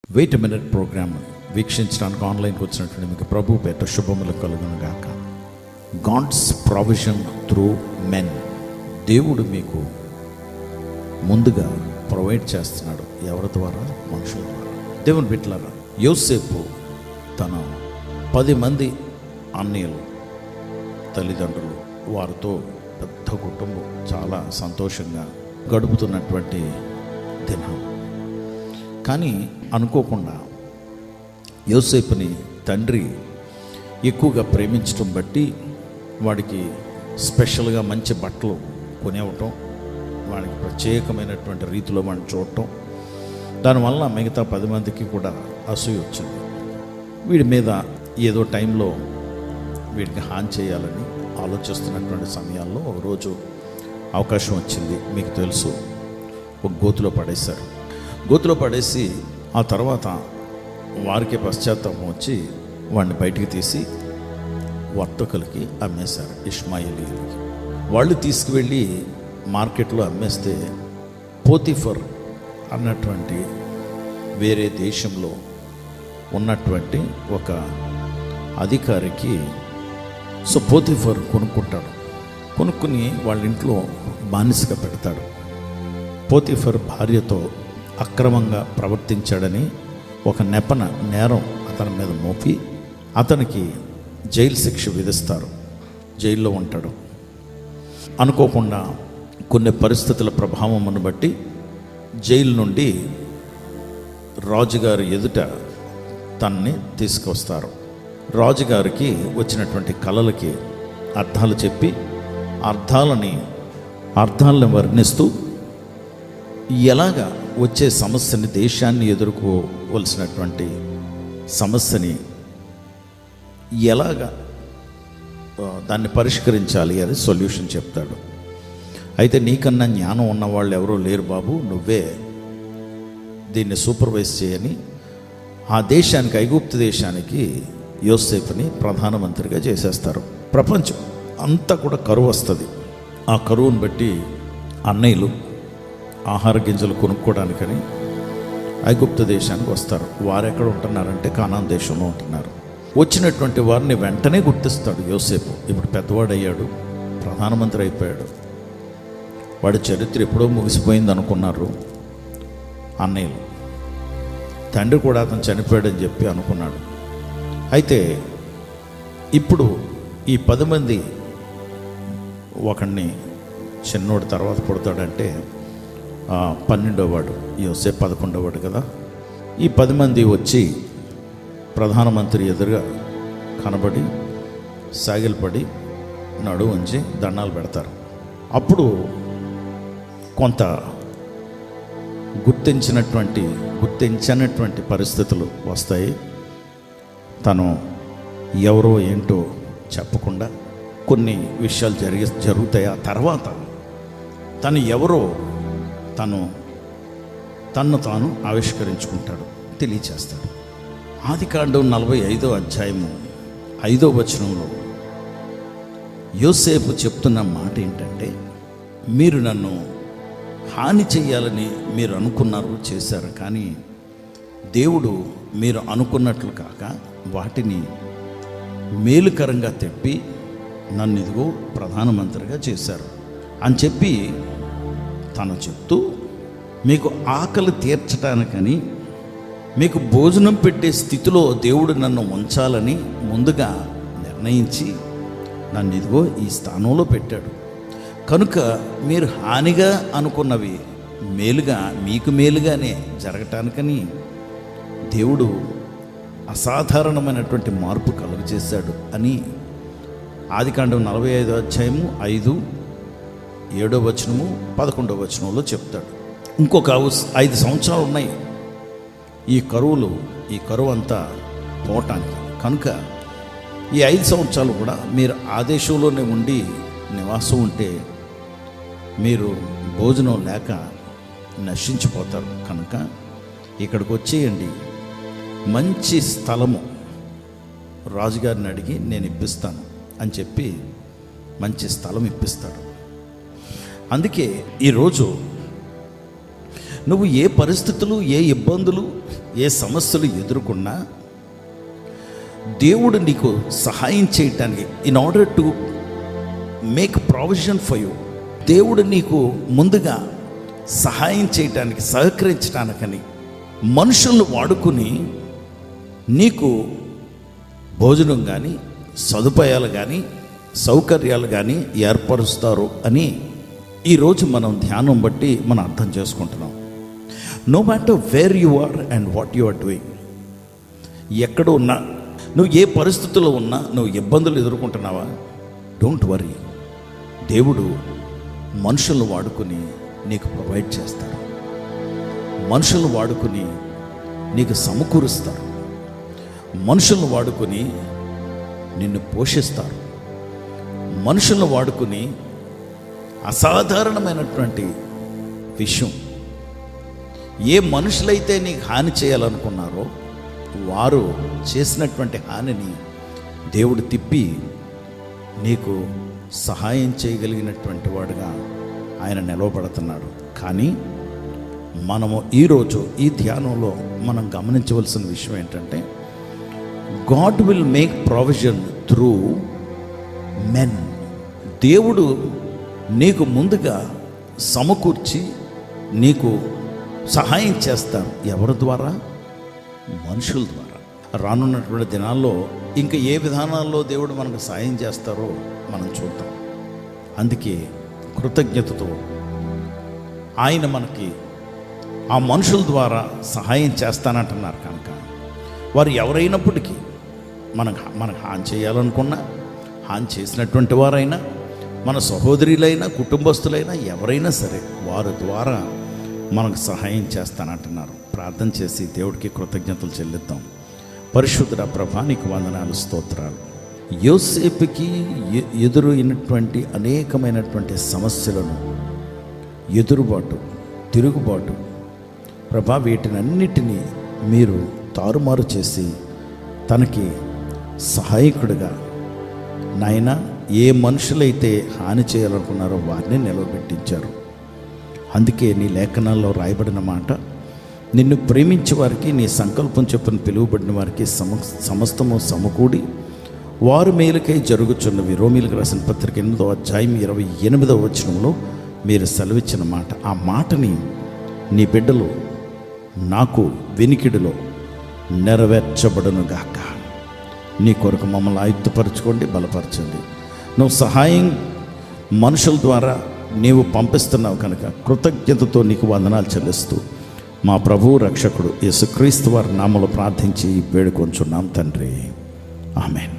Wait minute programme వీక్షించడానికి ఆన్లైన్కి వచ్చినటువంటి మీకు ప్రభు పేట శుభములు కలుగును గాక. God's provision through men. దేవుడు మీకు ముందుగా ప్రొవైడ్ చేస్తున్నాడు. ఎవరి ద్వారా? మనుషుల ద్వారా. దేవుని బిడ్డలారా, యోసేపు తన 10 మంది అన్నయ్యలు, తల్లిదండ్రులు, వారితో పెద్ద కుటుంబం చాలా సంతోషంగా గడుపుతున్నటువంటి దినం. కానీ అనుకోకుండా యోసేపుని తండ్రి ఎక్కువగా ప్రేమించడం బట్టి వాడికి స్పెషల్గా మంచి బట్టలు కొనివ్వటం, వాడికి ప్రత్యేకమైనటువంటి రీతిలో వాడిని చూడటం, దానివల్ల మిగతా 10 మందికి కూడా అసూయ వచ్చింది. వీడి మీద ఏదో టైంలో వీడికి హాని చేయాలని ఆలోచిస్తున్నటువంటి సమయాల్లో ఒకరోజు అవకాశం వచ్చింది. మీకు తెలుసు, ఒక గోతులో పడేశారు. గోతులో పడేసి ఆ తర్వాత వారికి పశ్చాత్తాపం వచ్చి వాడిని బయటికి తీసి వర్తకులకి అమ్మేశారు, ఇష్మాయేలీయులకి. వాళ్ళు తీసుకువెళ్ళి మార్కెట్లో అమ్మేస్తే పోతిఫర్ అన్నటువంటి వేరే దేశంలో ఉన్నటువంటి ఒక అధికారికి పోతిఫర్ కొనుక్కుంటాడు. కొనుక్కుని వాళ్ళ ఇంట్లో బానిసగా పెడతాడు. పోతిఫర్ భార్యతో అక్రమంగా ప్రవర్తించాడని ఒక నేరం అతని మీద మోపి అతనికి జైలు శిక్ష విధిస్తారు. జైల్లో ఉంటాడు. అనుకోకుండా కొన్ని పరిస్థితుల ప్రభావమును బట్టి జైలు నుండి రాజుగారి ఎదుట తనని తీసుకొస్తారు. రాజుగారికి వచ్చినటువంటి కళలకి అర్థాలు చెప్పి అర్థాలను వర్ణిస్తూ ఎలాగా వచ్చే సమస్యని, దేశాన్ని ఎదుర్కోవలసినటువంటి సమస్యని ఎలాగా దాన్ని పరిష్కరించాలి అని సొల్యూషన్ చెప్తాడు. అయితే నీకన్నా జ్ఞానం ఉన్నవాళ్ళు ఎవరో లేరు బాబు, నువ్వే దీన్ని సూపర్వైజ్ చేయని ఆ దేశానికి, ఐగుప్తు దేశానికి యోసేపుని ప్రధానమంత్రిగా చేసేస్తారు. ప్రపంచం అంతా కూడా కరువు వస్తుంది. ఆ కరువును బట్టి అన్నయ్యలు ఆహార గింజలు కొనుక్కోవడానికని ఐగుప్తు దేశానికి వస్తారు. వారు ఎక్కడ ఉంటున్నారంటే కానాన్ దేశంలో ఉంటున్నారు. వచ్చినటువంటి వారిని వెంటనే గుర్తిస్తాడు యోసేపు. ఇప్పుడు పెద్దవాడయ్యాడు, ప్రధానమంత్రి అయిపోయాడు. వాడి చరిత్ర ఎప్పుడో ముగిసిపోయింది అనుకున్నారు అన్నయ్యలు. తండ్రి కూడా అతను చనిపోయాడని చెప్పి అనుకున్నాడు. అయితే ఇప్పుడు ఈ 10 మంది, ఒకడిని చిన్నోడు తర్వాత పుడతాడంటే 12వ వాడు, యోసేపు 11వ వాడు కదా. ఈ 10 మంది వచ్చి ప్రధానమంత్రి ఎదురుగా కనబడి సాగిలపడి నడుము వంచి దండాలు పెడతారు. అప్పుడు కొంత గుర్తించనటువంటి పరిస్థితులు వస్తాయి. తను ఎవరో ఏంటో చెప్పకుండా కొన్ని విషయాలు జరుగుతాయి. ఆ తర్వాత తను ఎవరో తన్ను తాను ఆవిష్కరించుకుంటాడు, తెలియచేస్తాడు. ఆదికాండం 45వ అధ్యాయము 5వ వచనంలో యోసేపు చెప్తున్న మాట ఏంటంటే, మీరు నన్ను హాని చేయాలని మీరు అనుకున్నారు, చేశారు. కానీ దేవుడు మీరు అనుకున్నట్లు కాక వాటిని మేలుకరంగా తెప్పి నన్ను ఇదిగో ప్రధానమంత్రిగా చేశారు అని చెప్పి తను చెప్తూ, మీకు ఆకలి తీర్చడానికని, మీకు భోజనం పెట్టే స్థితిలో దేవుడు నన్ను ఉంచాలని ముందుగా నిర్ణయించి నన్ను ఇదిగో ఈ స్థానంలో పెట్టాడు. కనుక మీరు హానిగా అనుకున్నవి మీకు మేలుగానే జరగటానికని దేవుడు అసాధారణమైనటువంటి మార్పు కలుగజేశాడు అని ఆదికాండం 45వ అధ్యాయము 5, 7వ వచనము, 11వ వచనంలో చెప్తాడు. ఇంకొక 5 సంవత్సరాలు ఉన్నాయి ఈ కరువు అంతా పోవటానికి. కనుక ఈ 5 సంవత్సరాలు కూడా మీరు ఆ దేశంలోనే ఉండి నివాసం ఉంటే మీరు భోజనం లేక నశించిపోతారు. కనుక ఇక్కడికి వచ్చేయండి, మంచి స్థలము రాజుగారిని అడిగి నేను ఇప్పిస్తాను అని చెప్పి మంచి స్థలం ఇప్పిస్తాడు. అందుకే ఈరోజు నువ్వు ఏ పరిస్థితులు, ఏ ఇబ్బందులు, ఏ సమస్యలు ఎదుర్కొన్నా దేవుడు నీకు సహాయం చేయటానికి, in order to make provision for you, దేవుడు నీకు ముందుగా సహాయం చేయటానికి, సహకరించడానికని మనుషులను వాడుకుని నీకు భోజనం కానీ, సదుపాయాలు కానీ, సౌకర్యాలు కానీ ఏర్పరుస్తారు అని ఈరోజు మనం ధ్యానం బట్టి మనం అర్థం చేసుకుంటున్నాం. No matter where you are and what you are doing, ఎక్కడ ఉన్నా, నువ్వు ఏ పరిస్థితుల్లో ఉన్నా, నువ్వు ఇబ్బందులు ఎదుర్కొంటున్నావా, డోంట్ వరీ. దేవుడు మనుషులను వాడుకుని నీకు ప్రొవైడ్ చేస్తాడు, మనుషులను వాడుకుని నీకు సమకూరుస్తారు, మనుషులను వాడుకుని నిన్ను పోషిస్తారు, మనుషులను వాడుకుని అసాధారణమైనటువంటి విషయం, ఏ మనుషులైతే నీకు హాని చేయాలనుకున్నారో వారు చేసినటువంటి హానిని దేవుడు తిప్పి నీకు సహాయం చేయగలిగినటువంటి వాడుగా ఆయన నిలవబడుతున్నాడు. కానీ మనము ఈరోజు ఈ ధ్యానంలో మనం గమనించవలసిన విషయం ఏంటంటే, God will make provision through men. దేవుడు నీకు ముందుగా సమకూర్చి నీకు సహాయం చేస్తారు. ఎవరి ద్వారా? మనుషుల ద్వారా. రానున్నటువంటి దినాల్లో ఇంకా ఏ విధానాల్లో దేవుడు మనకు సహాయం చేస్తారో మనం చూద్దాం. అందుకే కృతజ్ఞతతో ఆయన మనకి ఆ మనుషుల ద్వారా సహాయం చేస్తానంటున్నారు కనుక, వారు ఎవరైనప్పటికీ మనకు హాని చేయాలనుకున్నా, హాని చేసినటువంటి వారైనా, మన సహోదరులైనా, కుటుంబస్తులైనా, ఎవరైనా సరే వారి ద్వారా మనకు సహాయం చేస్తానంటున్నారు. ప్రార్థన చేసి దేవుడికి కృతజ్ఞతలు చెల్లిద్దాం. పరిశుద్ధ ప్రభా, నీకు వందనాలు, స్తోత్రాలు. యోసేపుకి ఎదురైనటువంటి అనేకమైనటువంటి సమస్యలను, ఎదురుబాటు, తిరుగుబాటు ప్రభా, వీటినన్నిటినీ మీరు తారుమారు చేసి తనకి సహాయకుడిగా నాయన ఏ మనుషులైతే హాని చేయాలనుకున్నారో వారిని నిలవబెట్టించారు. అందుకే నీ లేఖనాల్లో రాయబడిన మాట, నిన్ను ప్రేమించే వారికి, నీ సంకల్పం చొప్పున పిలువబడిన వారికి సమస్తము సమకూడి వారు మేలుకై జరుగుచున్నవి. రోమీలకు రాసిన పత్రిక 8వ అధ్యాయం 28వ వచనంలో మీరు సెలవిచ్చిన మాట, ఆ మాటని నీ బిడ్డలు నాకు వినికిడిలో నెరవేర్చబడునుగాక. నీ కొరకు మమ్మల్ని ఆయుక్తపరచుకోండి, బలపరచండి. నువ్వు సహాయం మనుషుల ద్వారా నీవు పంపిస్తున్నావు కనుక కృతజ్ఞతతో నీకు వందనాలు చెల్లిస్తూ మా ప్రభువు రక్షకుడు యేసుక్రీస్తు వారి నామములో ప్రార్థించి వేడుకొంచున్నాం తండ్రి. ఆమేన్.